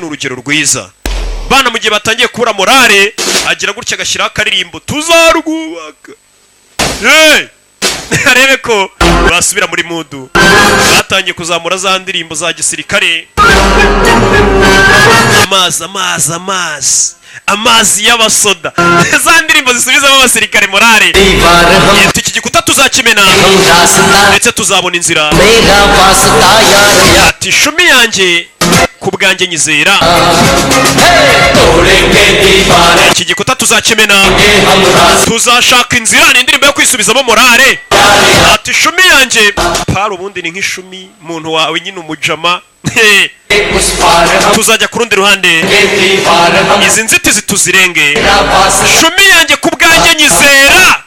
n'urugero rwiza bana mu gihe batangiye kubura morale agira gutya agashyiraho akaririmbo tuzarwubaka arebe ko basubira muri mudu batangiye kuzamura za ndirimbo za gisirikare amazi y'abasoda za ndirimbo zisubizamo abasirikare morale iki gikuta tuzakimena ndetse tuzabona inzira ati ishumi yanjye ku bwanjye nyizera iki gikuta tuzakimena tuzashaka inzira ni indirimbo yo kwisubizamo morale ati ishumi yanjye pari ubundi ni nk'ishumi muntu wawe nyine umujama tuzajya ku rundi ruhande izi nzitizi tuzirenge ishumi yanjye ku bwanjye nyizera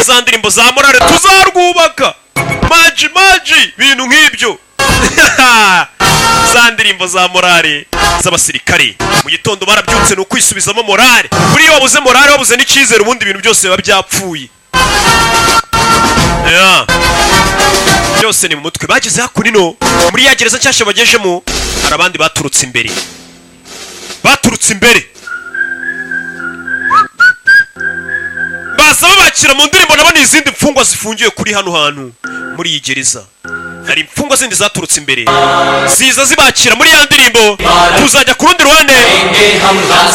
iza ndirimbo za morale tuzarwubaka maji ibintu nk'ibyo za ndirimbo za morale z'abasirikare mu gitondo barabyutse ni ukwisubizamo morale buri iyo wabuze morale wabuze n'icyizere ubundi ibintu byose biba byapfuye byose ni mu mutwe bageze hakuno muri ya gereza nshyashya bagejemo hari abandi baturutse imbere baza babakira mu ndirimbo nabo ni izindi mfungwa zifungiwe kuri hano hantu muri iyi gereza hari imfungwa zindi zaturutse imbere ziza zibakira muri ya ndirimbo tuzajya ku rundi ruhande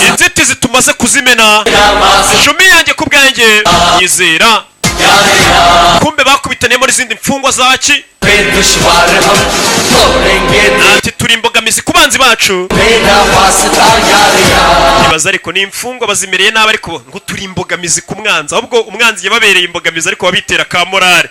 inzitizi tumaze kuzimena ishumi yanjye ku bwanjye yizera kumbe bakubitaniye muri izindi mfungwa zaki ati turi imbogamizi ku banzi bacu ibaza ariko ni imfungwa bazimereye nabi ariko ngo turi imbogamizi ku mwanzi ahubwo umwanzi yababereye imbogamizi ariko wabitera ka morale